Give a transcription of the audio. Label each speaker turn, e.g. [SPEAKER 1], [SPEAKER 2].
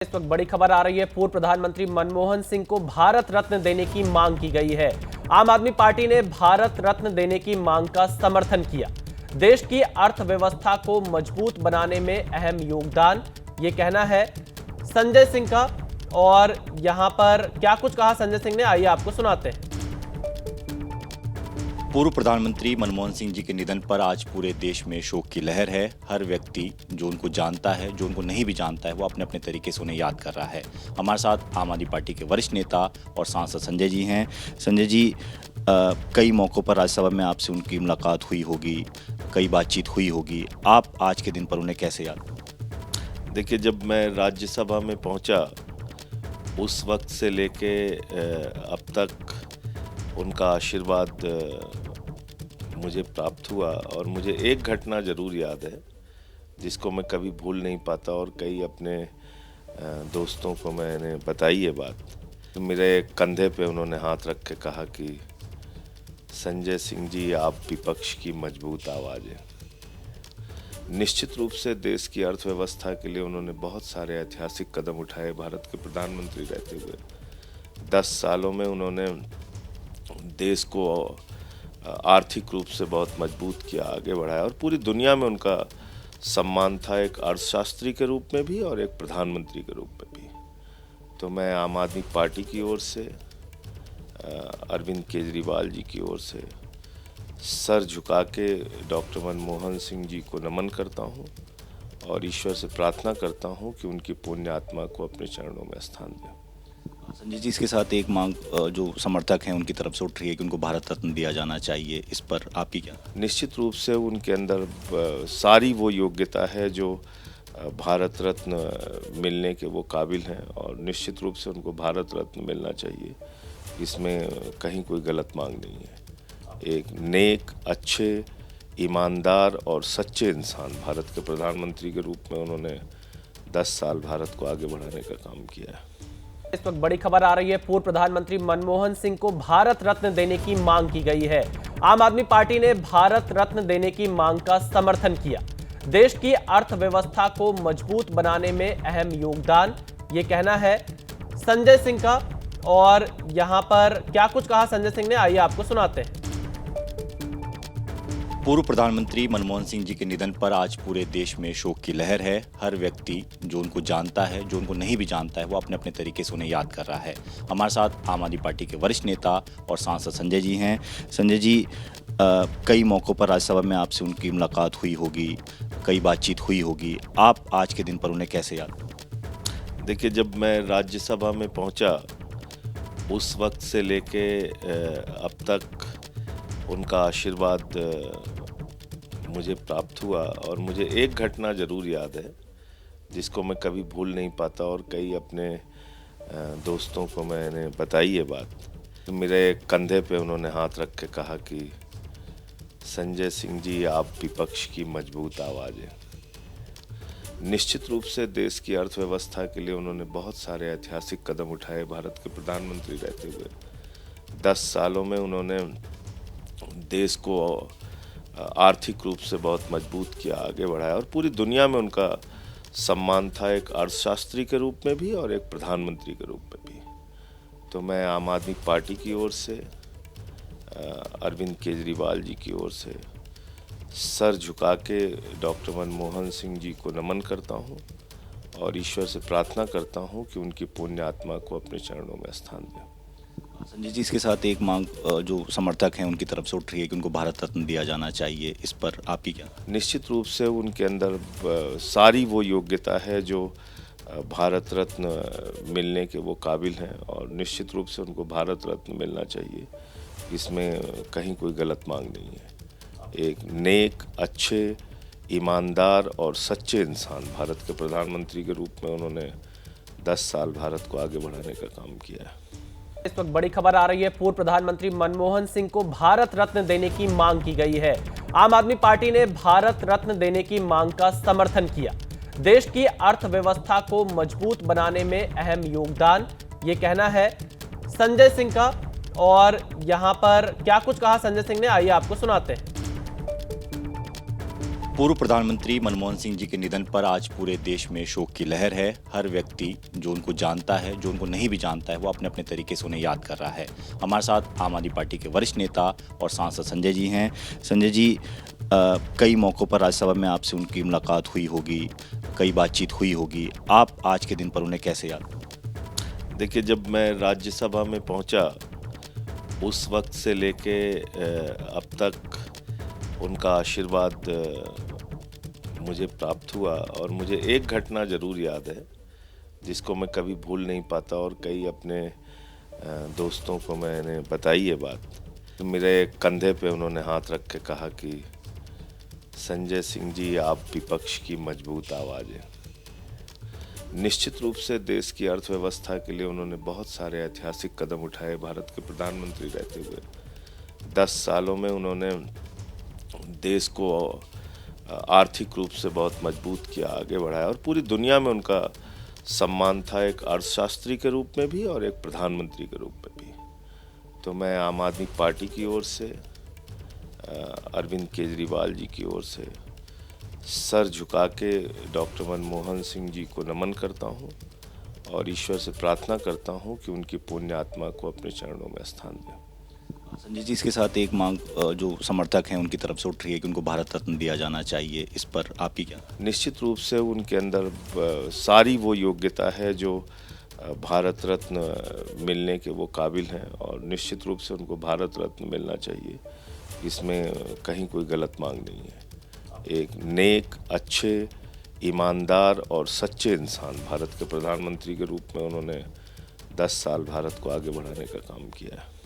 [SPEAKER 1] इस वक्त बड़ी खबर आ रही है। पूर्व प्रधानमंत्री मनमोहन सिंह को भारत रत्न देने की मांग की गई है। आम आदमी पार्टी ने भारत रत्न देने की मांग का समर्थन किया। देश की अर्थव्यवस्था को मजबूत बनाने में अहम योगदान, ये कहना है संजय सिंह का। और यहां पर क्या कुछ कहा संजय सिंह ने, आइए आपको सुनाते हैं।
[SPEAKER 2] पूर्व प्रधानमंत्री मनमोहन सिंह जी के निधन पर आज पूरे देश में शोक की लहर है। हर व्यक्ति जो उनको जानता है, जो उनको नहीं भी जानता है, वो अपने अपने तरीके से उन्हें याद कर रहा है। हमारे साथ आम आदमी पार्टी के वरिष्ठ नेता और सांसद संजय जी हैं। संजय जी, कई मौक़ों पर राज्यसभा में आपसे उनकी मुलाकात हुई होगी, कई बातचीत हुई होगी। आप आज के दिन पर उन्हें कैसे याद?
[SPEAKER 3] देखिए, जब मैं राज्यसभा में पहुंचा उस वक्त से लेके अब तक उनका आशीर्वाद मुझे प्राप्त हुआ। और मुझे एक घटना ज़रूर याद है जिसको मैं कभी भूल नहीं पाता, और कई अपने दोस्तों को मैंने बताई ये बात। तो मेरे कंधे पे उन्होंने हाथ रख के कहा कि संजय सिंह जी, आप विपक्ष की मजबूत आवाज़ हैं। निश्चित रूप से देश की अर्थव्यवस्था के लिए उन्होंने बहुत सारे ऐतिहासिक कदम उठाए। भारत के प्रधानमंत्री रहते हुए 10 सालों में उन्होंने देश को आर्थिक रूप से बहुत मजबूत किया, आगे बढ़ाया, और पूरी दुनिया में उनका सम्मान था, एक अर्थशास्त्री के रूप में भी और एक प्रधानमंत्री के रूप में भी। तो मैं आम आदमी पार्टी की ओर से, अरविंद केजरीवाल जी की ओर से सर झुका के डॉक्टर मनमोहन सिंह जी को नमन करता हूं और ईश्वर से प्रार्थना करता हूं कि उनकी पुण्य आत्मा को अपने चरणों में स्थान दें।
[SPEAKER 2] संजय जी, इसके साथ एक मांग जो समर्थक हैं उनकी तरफ से उठ रही है कि उनको भारत रत्न दिया जाना चाहिए। इस पर आपकी क्या?
[SPEAKER 3] निश्चित रूप से उनके अंदर सारी वो योग्यता है जो भारत रत्न मिलने के वो काबिल हैं, और निश्चित रूप से उनको भारत रत्न मिलना चाहिए। इसमें कहीं कोई गलत मांग नहीं है। एक नेक, अच्छे, ईमानदार और सच्चे इंसान भारत के प्रधानमंत्री के रूप में उन्होंने 10 साल भारत को आगे बढ़ाने का काम किया है।
[SPEAKER 1] इस वक्त बड़ी खबर आ रही है। पूर्व प्रधानमंत्री मनमोहन सिंह को भारत रत्न देने की मांग की गई है। आम आदमी पार्टी ने भारत रत्न देने की मांग का समर्थन किया। देश की अर्थव्यवस्था को मजबूत बनाने में अहम योगदान, ये कहना है संजय सिंह का। और यहां पर क्या कुछ कहा संजय सिंह ने, आइए आपको सुनाते हैं।
[SPEAKER 2] पूर्व प्रधानमंत्री मनमोहन सिंह जी के निधन पर आज पूरे देश में शोक की लहर है। हर व्यक्ति जो उनको जानता है, जो उनको नहीं भी जानता है, वो अपने अपने तरीके से उन्हें याद कर रहा है। हमारे साथ आम आदमी पार्टी के वरिष्ठ नेता और सांसद संजय जी हैं। संजय जी, कई मौक़ों पर राज्यसभा में आपसे उनकी मुलाकात हुई होगी, कई बातचीत हुई होगी। आप आज के दिन पर उन्हें कैसे याद?
[SPEAKER 3] देखिए, जब मैं राज्यसभा में पहुंचा उस वक्त से लेके अब तक उनका आशीर्वाद मुझे प्राप्त हुआ। और मुझे एक घटना ज़रूर याद है जिसको मैं कभी भूल नहीं पाता, और कई अपने दोस्तों को मैंने बताई ये बात। तो मेरे कंधे पे उन्होंने हाथ रख के कहा कि संजय सिंह जी, आप विपक्ष की मजबूत आवाज़ हैं। निश्चित रूप से देश की अर्थव्यवस्था के लिए उन्होंने बहुत सारे ऐतिहासिक कदम उठाए। भारत के प्रधानमंत्री रहते हुए 10 सालों में उन्होंने देश को आर्थिक रूप से बहुत मजबूत किया, आगे बढ़ाया, और पूरी दुनिया में उनका सम्मान था, एक अर्थशास्त्री के रूप में भी और एक प्रधानमंत्री के रूप में भी। तो मैं आम आदमी पार्टी की ओर से, अरविंद केजरीवाल जी की ओर से सर झुका के डॉक्टर मनमोहन सिंह जी को नमन करता हूं और ईश्वर से प्रार्थना करता हूं कि उनकी पुण्य आत्मा को अपने चरणों में स्थान दें।
[SPEAKER 2] संजय जी, इसके साथ एक मांग जो समर्थक हैं उनकी तरफ से उठ रही है कि उनको भारत रत्न दिया जाना चाहिए। इस पर आपकी क्या?
[SPEAKER 3] निश्चित रूप से उनके अंदर सारी वो योग्यता है जो भारत रत्न मिलने के वो काबिल हैं, और निश्चित रूप से उनको भारत रत्न मिलना चाहिए। इसमें कहीं कोई गलत मांग नहीं है। एक नेक, अच्छे, ईमानदार और सच्चे इंसान भारत के प्रधानमंत्री के रूप में उन्होंने 10 साल भारत को आगे बढ़ाने का काम किया है।
[SPEAKER 1] इस वक्त बड़ी खबर आ रही है। पूर्व प्रधानमंत्री मनमोहन सिंह को भारत रत्न देने की मांग की गई है। आम आदमी पार्टी ने भारत रत्न देने की मांग का समर्थन किया। देश की अर्थव्यवस्था को मजबूत बनाने में अहम योगदान, ये कहना है संजय सिंह का। और यहां पर क्या कुछ कहा संजय सिंह ने, आइए आपको सुनाते हैं।
[SPEAKER 2] पूर्व प्रधानमंत्री मनमोहन सिंह जी के निधन पर आज पूरे देश में शोक की लहर है। हर व्यक्ति जो उनको जानता है, जो उनको नहीं भी जानता है, वो अपने अपने तरीके से उन्हें याद कर रहा है। हमारे साथ आम आदमी पार्टी के वरिष्ठ नेता और सांसद संजय जी हैं। संजय जी, कई मौक़ों पर राज्यसभा में आपसे उनकी मुलाकात हुई होगी, कई बातचीत हुई होगी। आप आज के दिन पर उन्हें कैसे याद?
[SPEAKER 3] देखिए, जब मैं राज्यसभा में पहुंचा उस वक्त से लेके अब तक उनका आशीर्वाद मुझे प्राप्त हुआ और मुझे एक घटना ज़रूर याद है जिसको मैं कभी भूल नहीं पाता और कई अपने दोस्तों को मैंने बताई ये बात। तो मेरे कंधे पे उन्होंने हाथ रख के कहा कि संजय सिंह जी, आप विपक्ष की मजबूत आवाज़ हैं। निश्चित रूप से देश की अर्थव्यवस्था के लिए उन्होंने बहुत सारे ऐतिहासिक कदम उठाए। भारत के प्रधानमंत्री रहते हुए 10 सालों में उन्होंने देश को आर्थिक रूप से बहुत मजबूत किया, आगे बढ़ाया और पूरी दुनिया में उनका सम्मान था, एक अर्थशास्त्री के रूप में भी और एक प्रधानमंत्री के रूप में भी। तो मैं आम आदमी पार्टी की ओर से, अरविंद केजरीवाल जी की ओर से सर झुका के डॉक्टर मनमोहन सिंह जी को नमन करता हूं और ईश्वर से प्रार्थना करता हूं कि उनकी पुण्य आत्मा को अपने चरणों में स्थान दें।
[SPEAKER 2] संजय जी, इसके साथ एक मांग जो समर्थक हैं उनकी तरफ से उठ रही है कि उनको भारत रत्न दिया जाना चाहिए। इस पर आपकी क्या?
[SPEAKER 3] निश्चित रूप से उनके अंदर सारी वो योग्यता है जो भारत रत्न मिलने के वो काबिल हैं और निश्चित रूप से उनको भारत रत्न मिलना चाहिए। इसमें कहीं कोई गलत मांग नहीं है। एक नेक, अच्छे, ईमानदार और सच्चे इंसान भारत के प्रधानमंत्री के रूप में उन्होंने 10 साल भारत को आगे बढ़ाने का काम किया है।